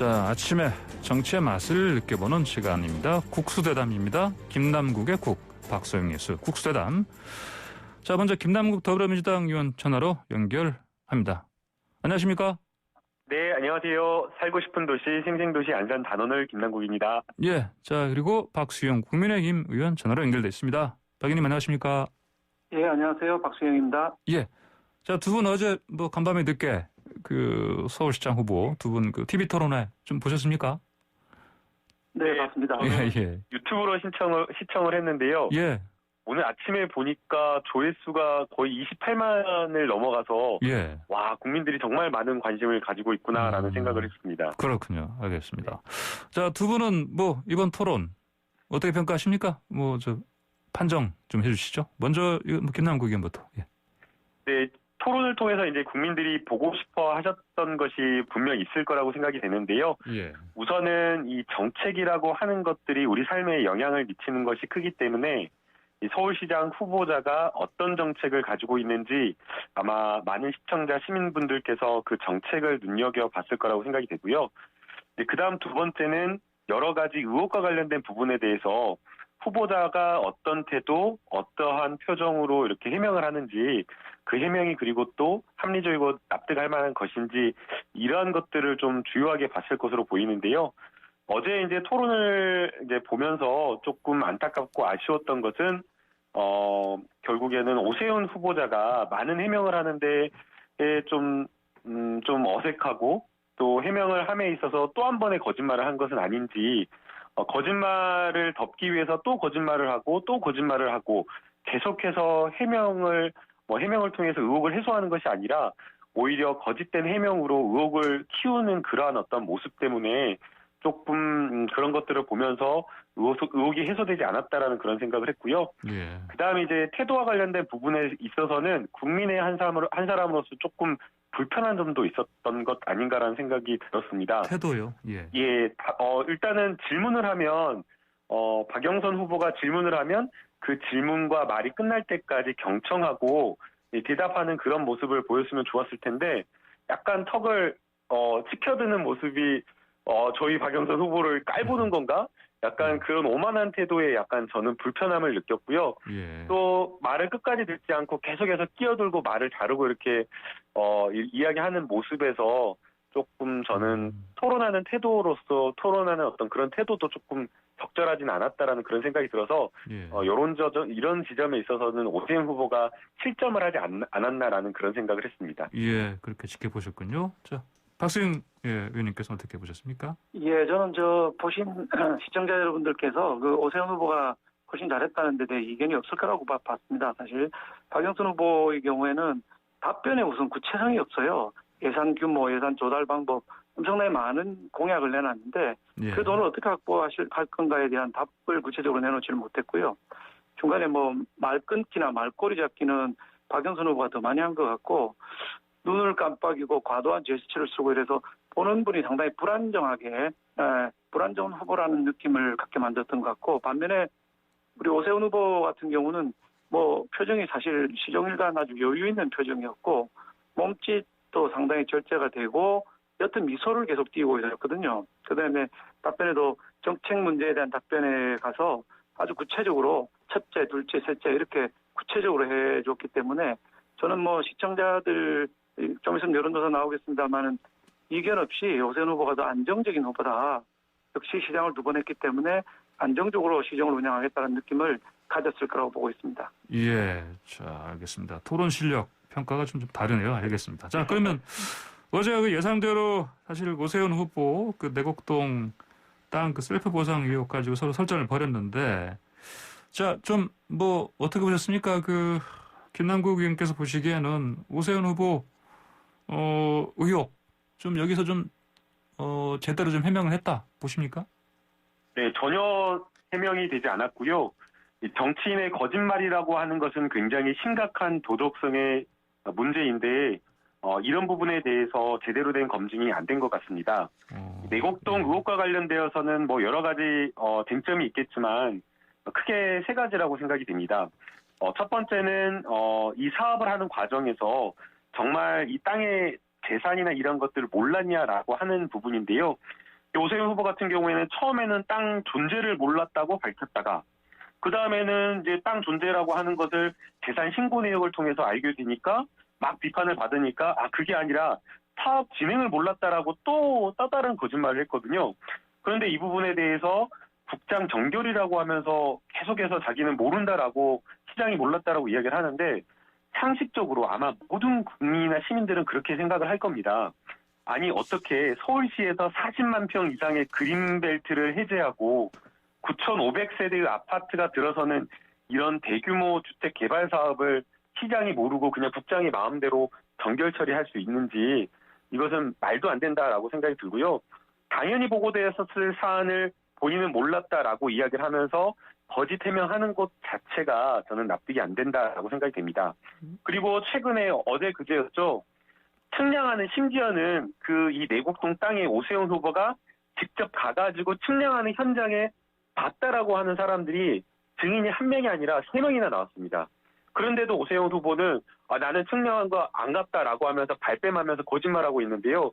자, 아침에 정치의 맛을 느껴보는 시간입니다. 국수대담입니다. 김남국의 국, 박소영 뉴스 국수대담. 자, 먼저 김남국 더불어민주당 의원 전화로 연결합니다. 안녕하십니까? 네, 안녕하세요. 살고 싶은 도시, 생생도시 안산 단원을 김남국입니다. 예, 자, 그리고 박수영 국민의힘 의원 전화로 연결돼 있습니다. 박 의원님 안녕하십니까? 예, 안녕하세요. 박수영입니다. 예. 자, 두 분 어제 간밤에 늦게 서울시장 후보 두 분 TV 토론회 좀 보셨습니까? 네, 맞습니다. 예. 유튜브로 시청을 했는데요. 예. 오늘 아침에 보니까 조회수가 거의 28만을 넘어가서 예. 와, 국민들이 정말 많은 관심을 가지고 있구나라는 생각을 했습니다. 그렇군요. 알겠습니다. 자, 두 분은 이번 토론 어떻게 평가하십니까? 판정 좀 해주시죠. 먼저 김남국 의원부터. 예. 네, 토론을 통해서 이제 국민들이 보고 싶어 하셨던 것이 분명 있을 거라고 생각이 되는데요. 예. 우선은 이 정책이라고 하는 것들이 우리 삶에 영향을 미치는 것이 크기 때문에 이 서울시장 후보자가 어떤 정책을 가지고 있는지 아마 많은 시청자, 시민분들께서 그 정책을 눈여겨봤을 거라고 생각이 되고요. 그 다음 두 번째는 여러 가지 의혹과 관련된 부분에 대해서 후보자가 어떤 태도, 어떠한 표정으로 이렇게 해명을 하는지 그 해명이 그리고 또 합리적이고 납득할 만한 것인지 이러한 것들을 좀 주요하게 봤을 것으로 보이는데요. 어제 이제 토론을 이제 보면서 조금 안타깝고 아쉬웠던 것은 결국에는 오세훈 후보자가 많은 해명을 하는데 좀 어색하고 또 해명을 함에 있어서 또 한 번의 거짓말을 한 것은 아닌지 거짓말을 덮기 위해서 또 거짓말을 하고 또 거짓말을 하고 계속해서 해명을 통해서 의혹을 해소하는 것이 아니라 오히려 거짓된 해명으로 의혹을 키우는 그러한 어떤 모습 때문에 조금 그런 것들을 보면서 의혹이 해소되지 않았다라는 그런 생각을 했고요. 예. 그다음에 이제 태도와 관련된 부분에 있어서는 국민의 한 사람으로서 조금 불편한 점도 있었던 것 아닌가라는 생각이 들었습니다. 태도요? 예. 예, 일단은 질문을 하면 박영선 후보가 질문을 하면 그 질문과 말이 끝날 때까지 경청하고 대답하는 그런 모습을 보였으면 좋았을 텐데 약간 턱을 치켜드는 모습이 저희 박영선 후보를 깔보는 건가? 약간 그런 오만한 태도에 약간 저는 불편함을 느꼈고요. 예. 또 말을 끝까지 듣지 않고 계속해서 끼어들고 말을 자르고 이렇게 이야기하는 모습에서 조금 저는 토론하는 어떤 그런 태도도 조금 적절하진 않았다라는 그런 생각이 들어서 예. 이런 지점에 있어서는 오세훈 후보가 실점을 하지 않았나라는 그런 생각을 했습니다. 예, 그렇게 지켜보셨군요. 자, 박수영 의원님께서 어떻게 보셨습니까? 예, 저는 보신 시청자 여러분들께서 오세훈 후보가 훨씬 잘했다는 데 대해 이견이 없을 거라고 봤습니다. 사실 박영선 후보의 경우에는 답변에 우선 구체성이 없어요. 예산 규모, 예산 조달 방법 엄청나게 많은 공약을 내놨는데 예. 그 돈을 어떻게 확보할 건가에 대한 답을 구체적으로 내놓지를 못했고요. 중간에 말 끊기나 말꼬리 잡기는 박영선 후보가 더 많이 한 것 같고 눈을 깜빡이고 과도한 제스처를 쓰고 이래서 보는 분이 상당히 불안정한 후보라는 느낌을 갖게 만들었던 것 같고 반면에 우리 오세훈 후보 같은 경우는 표정이 사실 시종일관 아주 여유 있는 표정이었고 몸짓도 상당히 절제가 되고 옅은 미소를 계속 띄우고 있었거든요. 그다음에 답변에도 정책 문제에 대한 답변에 가서 아주 구체적으로 첫째, 둘째, 셋째 이렇게 구체적으로 해줬기 때문에 저는 시청자들 좀 있으면 여론조사 나오겠습니다만은 이견 없이 오세훈 후보가 더 안정적인 후보다. 역시 시장을 두 번 했기 때문에 안정적으로 시정을 운영하겠다는 느낌을 가졌을 거라고 보고 있습니다. 예, 자, 알겠습니다. 토론 실력 평가가 좀 다르네요. 알겠습니다. 자, 그러면 어제 예상대로 사실 오세훈 후보 내곡동 땅 셀프 보상 의혹 가지고 서로 설전을 벌였는데, 자, 좀 어떻게 보셨습니까? 김남국 의원께서 보시기에는 오세훈 후보 의혹 좀 여기서 좀 제대로 좀 해명을 했다 보십니까? 네, 전혀 해명이 되지 않았고요. 정치인의 거짓말이라고 하는 것은 굉장히 심각한 도덕성의 문제인데 이런 부분에 대해서 제대로 된 검증이 안 된 것 같습니다. 내곡동 의혹과 관련되어서는 여러 가지 쟁점이 있겠지만 크게 세 가지라고 생각이 됩니다. 첫 번째는 이 사업을 하는 과정에서 정말 이 땅의 재산이나 이런 것들을 몰랐냐라고 하는 부분인데요. 오세훈 후보 같은 경우에는 처음에는 땅 존재를 몰랐다고 밝혔다가 그 다음에는 이제 땅 존재라고 하는 것을 재산 신고 내역을 통해서 알게 되니까 막 비판을 받으니까 그게 아니라 사업 진행을 몰랐다라고 또 다른 거짓말을 했거든요. 그런데 이 부분에 대해서 국장 정결이라고 하면서 계속해서 자기는 모른다라고 시장이 몰랐다라고 이야기를 하는데 상식적으로 아마 모든 국민이나 시민들은 그렇게 생각을 할 겁니다. 아니 어떻게 서울시에서 40만 평 이상의 그린벨트를 해제하고 9,500세대의 아파트가 들어서는 이런 대규모 주택 개발 사업을 시장이 모르고 그냥 국장이 마음대로 정결 처리할 수 있는지 이것은 말도 안 된다라고 생각이 들고요. 당연히 보고되었을 사안을 본인은 몰랐다라고 이야기를 하면서 거짓 해명하는 것 자체가 저는 납득이 안 된다라고 생각이 됩니다. 그리고 최근에 어제 그제였죠. 측량하는 심지어는 이 내곡동 땅에 오세훈 후보가 직접 가가지고 측량하는 현장에 봤다라고 하는 사람들이 증인이 한 명이 아니라 3명이나 나왔습니다. 그런데도 오세훈 후보는 나는 측량한 거 안 갔다라고 하면서 발뺌하면서 거짓말하고 있는데요.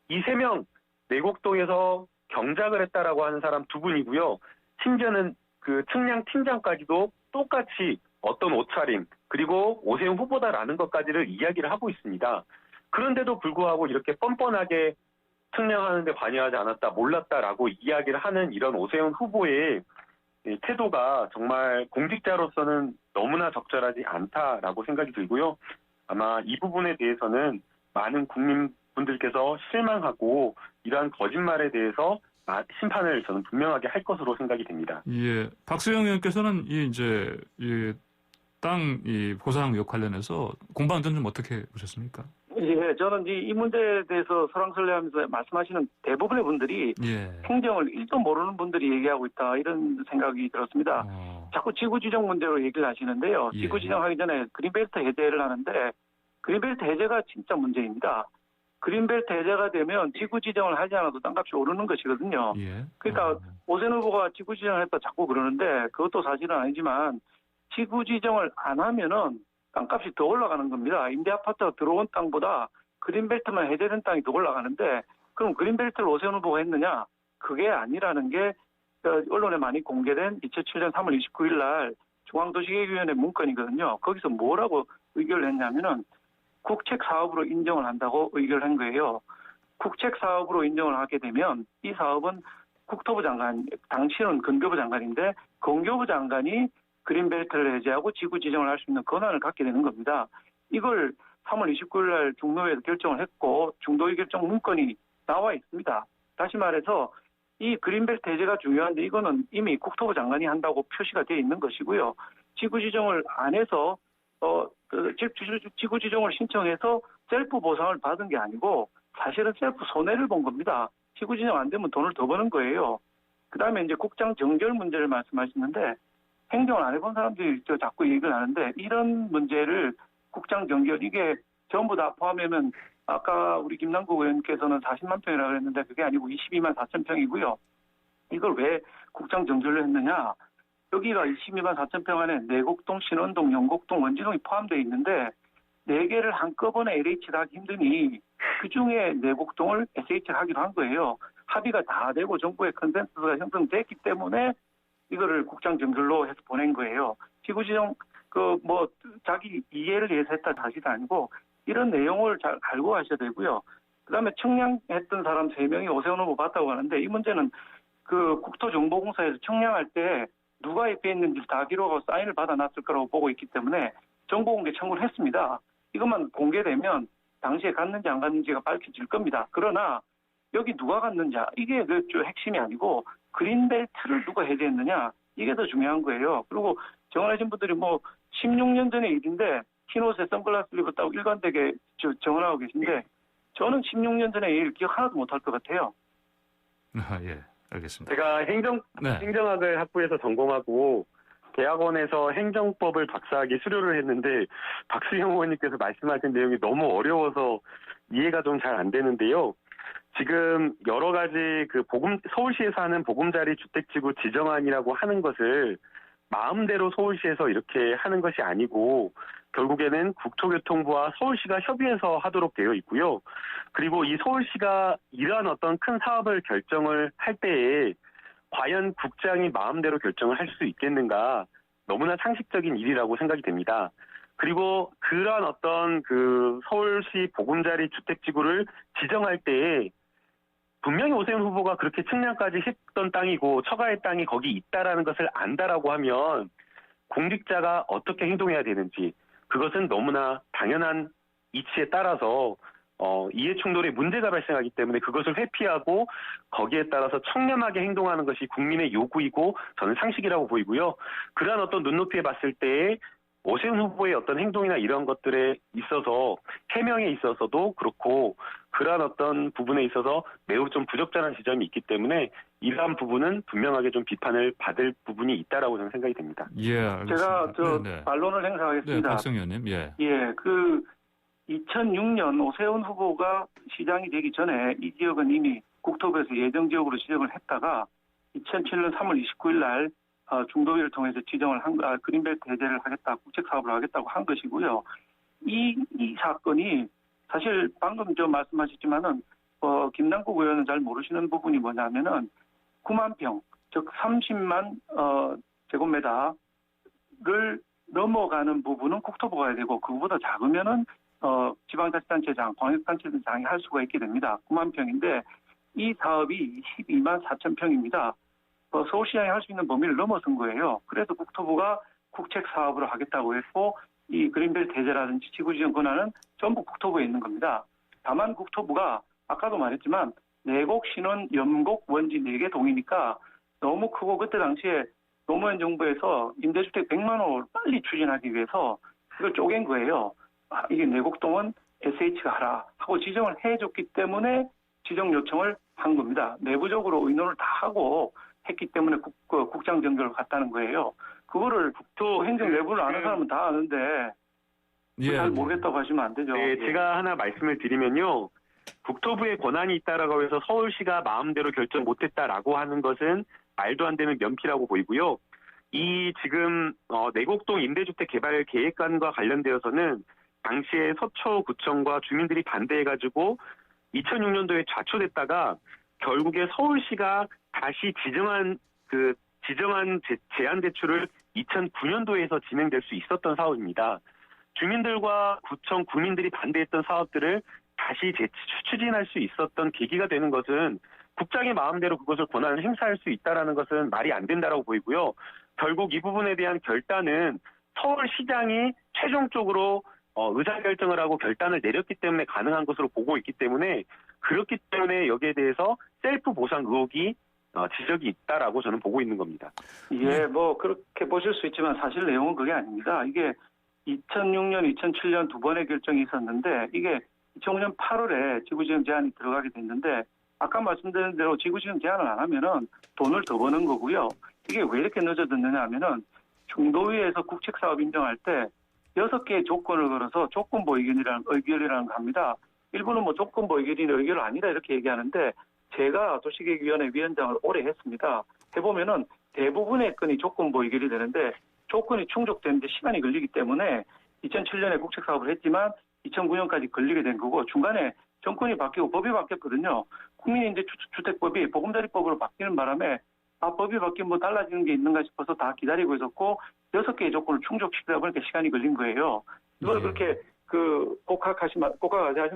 이 3명 내곡동에서 경작을 했다라고 하는 사람 2분이고요. 심지어는 그 측량 팀장까지도 똑같이 어떤 옷차림 그리고 오세훈 후보다라는 것까지를 이야기를 하고 있습니다. 그런데도 불구하고 이렇게 뻔뻔하게 측량하는데 관여하지 않았다, 몰랐다라고 이야기를 하는 이런 오세훈 후보의 태도가 정말 공직자로서는 너무나 적절하지 않다라고 생각이 들고요. 아마 이 부분에 대해서는 많은 국민분들께서 실망하고 이러한 거짓말에 대해서 심판을 저는 분명하게 할 것으로 생각이 됩니다. 예, 박수영 의원께서는 땅 보상 의혹 관련해서 공방전 좀 어떻게 보셨습니까? 예, 저는 이 문제에 대해서 설왕설래하면서 말씀하시는 대부분의 분들이 행정을 1도 모르는 분들이 얘기하고 있다 이런 생각이 들었습니다. 자꾸 지구지정 문제로 얘기를 하시는데요. 지구지정하기 전에 그린벨트 해제를 하는데 그린벨트 해제가 진짜 문제입니다. 그린벨트 해제가 되면 지구지정을 하지 않아도 땅값이 오르는 것이거든요. 그러니까 오세훈 후보가 지구지정을 했다 자꾸 그러는데 그것도 사실은 아니지만 지구지정을 안 하면은 땅값이 더 올라가는 겁니다. 임대아파트가 들어온 땅보다 그린벨트만 해제된 땅이 더 올라가는데 그럼 그린벨트를 오세훈 후보가 했느냐? 그게 아니라는 게 언론에 많이 공개된 2007년 3월 29일 날 중앙도시계획위원회 문건이거든요. 거기서 뭐라고 의결을 했냐면은 국책사업으로 인정을 한다고 의결을 한 거예요. 국책사업으로 인정을 하게 되면 이 사업은 국토부 장관, 당시는 건교부 장관인데 건교부 장관이 그린벨트를 해제하고 지구 지정을 할 수 있는 권한을 갖게 되는 겁니다. 이걸 3월 29일 날 중도회에서 결정을 했고 중도의 결정 문건이 나와 있습니다. 다시 말해서 이 그린벨트 해제가 중요한데 이거는 이미 국토부 장관이 한다고 표시가 되어 있는 것이고요. 지구 지정을 안 해서 지구 지정을 신청해서 셀프 보상을 받은 게 아니고 사실은 셀프 손해를 본 겁니다. 지구 지정 안 되면 돈을 더 버는 거예요. 그다음에 이제 국장 정결 문제를 말씀하시는데 행정을 안 해본 사람들이 자꾸 얘기를 하는데 이런 문제를 국장 정결 이게 전부 다 포함하면 아까 우리 김남국 의원께서는 40만 평이라고 그랬는데 그게 아니고 22만 4천 평이고요. 이걸 왜 국장 정결을 했느냐? 여기가 22만 4천 평 안에 내곡동, 신원동, 영곡동, 원지동이 포함되어 있는데 4개를 한꺼번에 LH를 하기 힘드니 그중에 내곡동을 SH를 하기로 한 거예요. 합의가 다 되고 정부의 컨센서스가 형성됐기 때문에 이거를 국장 정결로 해서 보낸 거예요. 지구지정 자기 이해를 위해서 했다 사실이 아니고 이런 내용을 잘 알고 가셔야 되고요. 그다음에 청량했던 사람 3명이 오세훈 후보 봤다고 하는데 이 문제는 그 국토정보공사에서 청량할 때 누가 입회했는지 다 기록하고 사인을 받아놨을 거라고 보고 있기 때문에 정보공개 청구를 했습니다. 이것만 공개되면 당시에 갔는지 안 갔는지가 밝혀질 겁니다. 그러나 여기 누가 갔는지 이게 그 핵심이 아니고 그린벨트를 누가 해제했느냐 이게 더 중요한 거예요. 그리고 정언하신 분들이 16년 전의 일인데 흰옷에 선글라스를 입었다고 일관되게 정언하고 계신데 저는 16년 전의 일 기억 하나도 못할 것 같아요. 예, 알겠습니다. 제가 행정학을 학부에서 전공하고 대학원에서 행정법을 박사학위 수료를 했는데 박수영 의원님께서 말씀하신 내용이 너무 어려워서 이해가 좀 잘 안 되는데요. 지금 여러 가지 서울시에서 하는 보금자리 주택지구 지정안이라고 하는 것을 마음대로 서울시에서 이렇게 하는 것이 아니고 결국에는 국토교통부와 서울시가 협의해서 하도록 되어 있고요. 그리고 이 서울시가 이러한 어떤 큰 사업을 결정을 할 때에 과연 국장이 마음대로 결정을 할 수 있겠는가, 너무나 상식적인 일이라고 생각이 됩니다. 그리고 그러한 어떤 그 서울시 보금자리 주택지구를 지정할 때에 분명히 오세훈 후보가 그렇게 측량까지 했던 땅이고 처가의 땅이 거기 있다라는 것을 안다라고 하면 공직자가 어떻게 행동해야 되는지, 그것은 너무나 당연한 이치에 따라서 이해충돌의 문제가 발생하기 때문에 그것을 회피하고 거기에 따라서 청렴하게 행동하는 것이 국민의 요구이고 저는 상식이라고 보이고요. 그러한 어떤 눈높이에 봤을 때 오세훈 후보의 어떤 행동이나 이런 것들에 있어서 해명에 있어서도 그렇고 그러한 어떤 부분에 있어서 매우 좀 부적절한 지점이 있기 때문에 이러한 부분은 분명하게 좀 비판을 받을 부분이 있다라고 저는 생각이 됩니다. 예, 알겠습니다. 제가 네네. 반론을 행사하겠습니다. 네, 박성희 의원님. 예. 예, 2006년 오세훈 후보가 시장이 되기 전에 이 지역은 이미 국토부에서 예정지역으로 지정을 했다가 2007년 3월 29일 날 중도위를 통해서 지정을 그린벨트 해제를 하겠다, 국책사업을 하겠다고 한 것이고요. 이 사건이 사실 방금 말씀하셨지만은 김남국 의원은 잘 모르시는 부분이 뭐냐면은 9만 평, 즉 30만 제곱미터를 넘어가는 부분은 국토부가 해야 되고 그거보다 작으면은 지방자치단체장, 광역단체장이 할 수가 있게 됩니다. 9만 평인데 이 사업이 12만 4천 평입니다. 서울시장이 할 수 있는 범위를 넘어선 거예요. 그래서 국토부가 국책 사업으로 하겠다고 했고 이 그린벨트 해제라든지 지구지정 권한은 전부 국토부에 있는 겁니다. 다만 국토부가 아까도 말했지만 내곡, 신원, 염곡, 원지 4개 동이니까 너무 크고 그때 당시에 노무현 정부에서 임대주택 100만 호를 빨리 추진하기 위해서 그걸 쪼갠 거예요. 이게 내곡동은 SH가 하라 하고 지정을 해줬기 때문에 지정 요청을 한 겁니다. 내부적으로 의논을 다 하고 했기 때문에 국장 정결을 갔다는 거예요. 그거를 또 행정 내부를 아는 사람은 다 아는데 잘 모르겠다고 하시면 안 되죠. 네, 제가 하나 말씀을 드리면요. 국토부의 권한이 있다라고 해서 서울시가 마음대로 결정 못했다라고 하는 것은 말도 안 되는 면피라고 보이고요. 이 지금 내곡동 임대주택 개발 계획안과 관련되어서는 당시에 서초구청과 주민들이 반대해가지고 2006년도에 좌초됐다가 결국에 서울시가 다시 지정한 제한 제출을 2009년도에서 진행될 수 있었던 사업입니다. 주민들과 구청, 구민들이 반대했던 사업들을 다시 추진할 수 있었던 계기가 되는 것은 국장의 마음대로 그것을 권한을 행사할 수 있다는 것은 말이 안 된다라고 보이고요. 결국 이 부분에 대한 결단은 서울시장이 최종적으로 의사결정을 하고 결단을 내렸기 때문에 가능한 것으로 보고 있기 때문에 그렇기 때문에 여기에 대해서 셀프 보상 의혹이 지적이 있다라고 저는 보고 있는 겁니다. 예, 그렇게 보실 수 있지만 사실 내용은 그게 아닙니다. 이게 2006년, 2007년 두 번의 결정이 있었는데 이게 2005년 8월에 지구지정 제한이 들어가게 됐는데 아까 말씀드린 대로 지구지정 제한을 안 하면은 돈을 더 버는 거고요. 이게 왜 이렇게 늦어졌느냐 하면은 중도위에서 국책사업 인정할 때 6개의 조건을 걸어서 조건부 의결이라는 거 합니다. 일부는 조건부 의결 아니다 이렇게 얘기하는데 제가 도시계획위원회 위원장을 오래 했습니다. 해보면은 대부분의 건이 조건부 의결이 되는데 조건이 충족되는데 시간이 걸리기 때문에 2007년에 국책사업을 했지만 2009년까지 걸리게 된 거고 중간에 정권이 바뀌고 법이 바뀌었거든요. 국민임대주택법이 보금자리법으로 바뀌는 바람에 법이 바뀌면 달라지는 게 있는가 싶어서 다 기다리고 있었고 6개의 조건을 충족시키다 보니까 시간이 걸린 거예요. 이걸 그렇게 복학하시면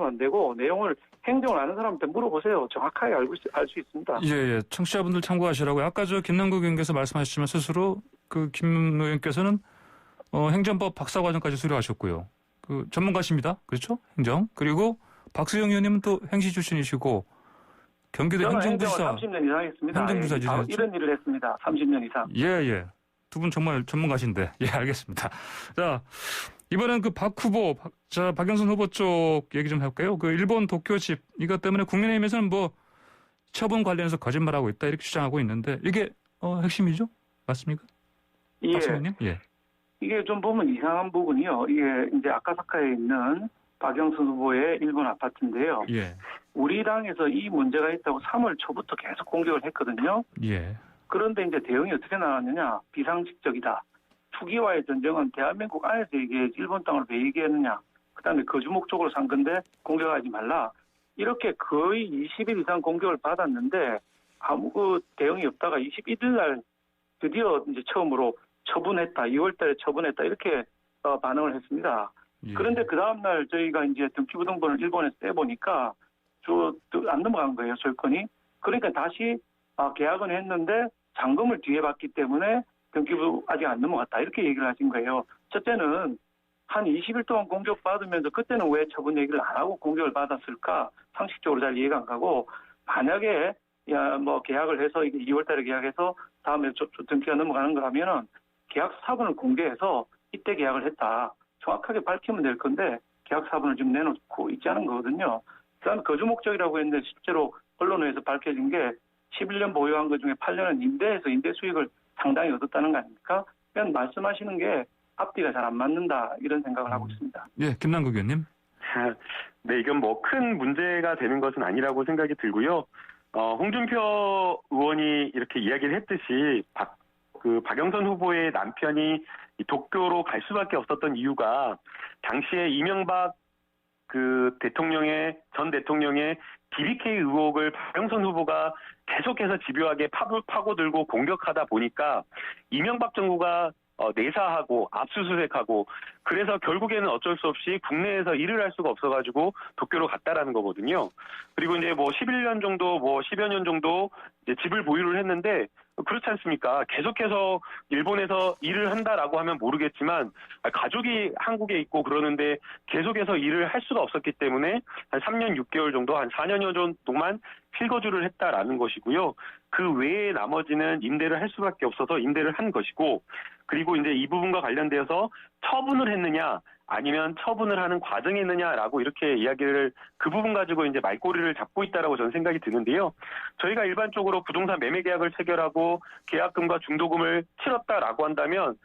안 되고 내용을 행정을 아는 사람한테 물어보세요. 정확하게 알 수 있습니다. 예. 청취자분들 참고하시라고요. 아까 김남국 의원께서 말씀하셨지만 스스로 김 의원께서는 행정법 박사과정까지 수료하셨고요. 전문가십니다. 그렇죠? 행정. 그리고 박수영 의원님은 또 행시 출신이시고 경기도 행정부지사 30년 이상 했습니다. 행정부지사 지내셨죠? 이런 일을 했습니다. 30년 이상. 예. 두 분 정말 전문가신데. 예, 알겠습니다. 자, 이번엔 박 후보, 박영선 후보 쪽 얘기 좀 해볼까요? 일본 도쿄집, 이것 때문에 국민의힘에서는 처분 관련해서 거짓말하고 있다, 이렇게 주장하고 있는데, 이게, 핵심이죠? 맞습니까? 예. 박사님? 예. 이게 좀 보면 이상한 부분이요. 이게 이제 아카사카에 있는 박영선 후보의 일본 아파트인데요. 예. 우리 당에서 이 문제가 있다고 3월 초부터 계속 공격을 했거든요. 예. 그런데 이제 대응이 어떻게 나왔느냐? 비상식적이다. 투기와의 전쟁은 대한민국 안에서 얘기해 일본 땅을 왜 얘기했느냐. 그다음에 거주 목적으로 산 건데 공격하지 말라. 이렇게 거의 20일 이상 공격을 받았는데 아무 그 대응이 없다가 21일 날 드디어 이제 처음으로 처분했다. 2월 달에 처분했다. 이렇게 반응을 했습니다. 예. 그런데 그 다음날 저희가 이제 등기부등본을 일본에서 떼보니까 안 넘어간 거예요, 소유권이. 그러니까 다시 계약은 했는데 잔금을 뒤에 받기 때문에 등기부 아직 안 넘어갔다. 이렇게 얘기를 하신 거예요. 첫째는 한 20일 동안 공격받으면서 그때는 왜 처분 얘기를 안 하고 공격을 받았을까? 상식적으로 잘 이해가 안 가고 만약에 뭐 계약을 해서 이게 2월 달에 계약해서 다음에 등기가 넘어가는 거라면은 계약 사본을 공개해서 이때 계약을 했다. 정확하게 밝히면 될 건데 계약 사본을 지금 내놓고 있지 않은 거거든요. 그다음에 거주 목적이라고 했는데 실제로 언론에서 밝혀진 게 11년 보유한 것 중에 8년은 임대해서 임대 수익을 상당히 얻었다는 거 아닙니까? 그냥 말씀하시는 게 앞뒤가 잘 안 맞는다 이런 생각을 하고 있습니다. 예, 김남국 의원님. 네, 이건 뭐 큰 문제가 되는 것은 아니라고 생각이 들고요. 홍준표 의원이 이렇게 이야기를 했듯이 박영선 후보의 남편이 도쿄로 갈 수밖에 없었던 이유가 당시에 이명박 전 대통령의 BBK 의혹을 박영선 후보가 계속해서 집요하게 파고들고 공격하다 보니까 이명박 정부가 내사하고 압수수색하고 그래서 결국에는 어쩔 수 없이 국내에서 일을 할 수가 없어가지고 도쿄로 갔다라는 거거든요. 그리고 이제 뭐 11년 정도, 10여 년 정도 이제 집을 보유를 했는데 그렇지 않습니까? 계속해서 일본에서 일을 한다라고 하면 모르겠지만 가족이 한국에 있고 그러는데 계속해서 일을 할 수가 없었기 때문에 한 3년 6개월 정도, 한 4년여 정도만 실거주를 했다라는 것이고요. 그 외에 나머지는 임대를 할 수밖에 없어서 임대를 한 것이고 그리고 이제 이 부분과 관련되어서 처분을 했느냐 아니면 처분을 하는 과정이 있느냐라고 이렇게 이야기를 그 부분 가지고 이제 말꼬리를 잡고 있다라고 저는 생각이 드는데요. 저희가 일반적으로 부동산 매매 계약을 체결하고 계약금과 중도금을 치렀다라고 한다면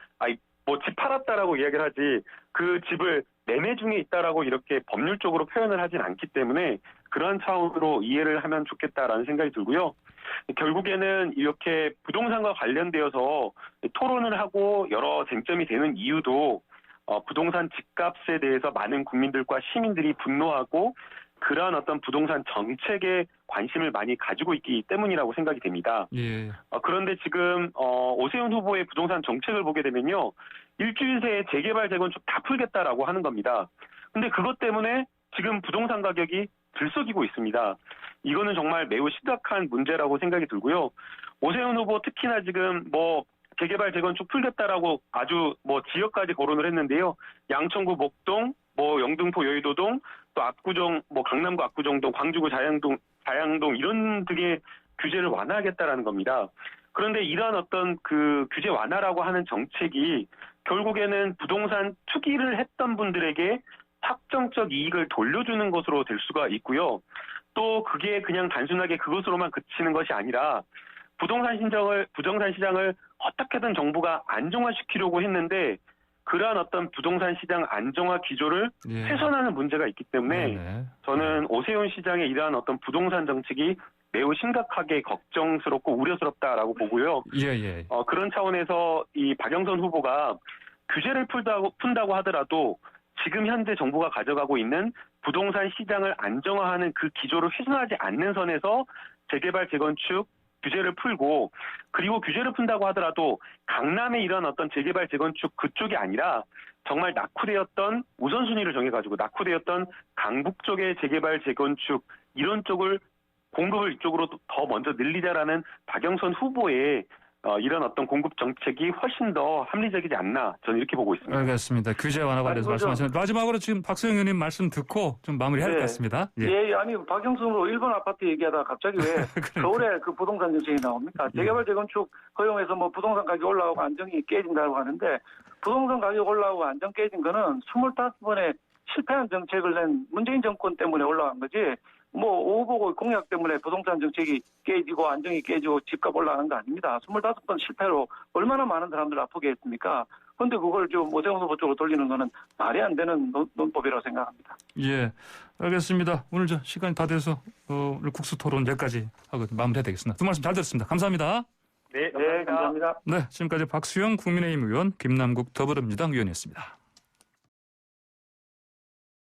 뭐 집 팔았다라고 이야기를 하지 그 집을 매매 중에 있다라고 이렇게 법률적으로 표현을 하진 않기 때문에 그러한 차원으로 이해를 하면 좋겠다라는 생각이 들고요. 결국에는 이렇게 부동산과 관련되어서 토론을 하고 여러 쟁점이 되는 이유도 부동산 집값에 대해서 많은 국민들과 시민들이 분노하고 그러한 어떤 부동산 정책에 관심을 많이 가지고 있기 때문이라고 생각이 됩니다. 예. 그런데 지금 오세훈 후보의 부동산 정책을 보게 되면요. 일주일 새에 재개발, 재건축 다 풀겠다라고 하는 겁니다. 근데 그것 때문에 지금 부동산 가격이 들썩이고 있습니다. 이거는 정말 매우 심각한 문제라고 생각이 들고요. 오세훈 후보 특히나 지금 재개발, 재건축 풀겠다라고 아주 지역까지 거론을 했는데요. 양천구 목동, 영등포 여의도동, 또 압구정, 강남구 압구정동, 광주구 자양동 이런 등의 규제를 완화하겠다라는 겁니다. 그런데 이러한 어떤 그 규제 완화라고 하는 정책이 결국에는 부동산 투기를 했던 분들에게 확정적 이익을 돌려주는 것으로 될 수가 있고요. 또 그게 그냥 단순하게 그것으로만 그치는 것이 아니라 부동산 시장을 어떻게든 정부가 안정화시키려고 했는데 그러한 어떤 부동산 시장 안정화 기조를 훼손하는 문제가 있기 때문에 저는 오세훈 시장의 이러한 어떤 부동산 정책이 매우 심각하게 걱정스럽고 우려스럽다라고 보고요. 그런 차원에서 이 박영선 후보가 규제를 푼다고 하더라도 지금 현재 정부가 가져가고 있는 부동산 시장을 안정화하는 그 기조를 훼손하지 않는 선에서 재개발, 재건축 규제를 풀고 그리고 규제를 푼다고 하더라도 강남의 이런 어떤 재개발, 재건축 그쪽이 아니라 정말 낙후되었던 우선순위를 정해가지고 낙후되었던 강북 쪽의 재개발, 재건축 이런 쪽을 공급을 이쪽으로 더 먼저 늘리자라는 박영선 후보의 이런 어떤 공급 정책이 훨씬 더 합리적이지 않나 저는 이렇게 보고 있습니다. 알겠습니다. 규제 완화 관련해서 말씀하셨는데 마지막으로 지금 박수영 의원님 말씀 듣고 좀 마무리해야 될 것 같습니다. 아니 박영선으로 일본 아파트 얘기하다가 갑자기 왜 서울에 그 부동산 정책이 나옵니까? 재개발, 재건축 허용해서 부동산 가격 올라오고 안정이 깨진다고 하는데 부동산 가격 올라오고 안정 깨진 거는 25번의 실패한 정책을 낸 문재인 정권 때문에 올라간 거지 오후보고 공약 때문에 부동산 정책이 깨지고 안정이 깨지고 집값 올라가는 거 아닙니다. 25번 실패로 얼마나 많은 사람들 아프게 했습니까? 그런데 그걸 좀 오세훈 후보 쪽으로 돌리는 거는 말이 안 되는 논법이라고 생각합니다. 예, 알겠습니다. 오늘 시간이 다 돼서 오늘 국수 토론 여기까지 하고 마무리해야 되겠습니다. 두 말씀 잘 들었습니다. 감사합니다. 네, 네, 감사합니다. 네, 지금까지 박수영 국민의힘 의원, 김남국 더불어민주당 의원이었습니다.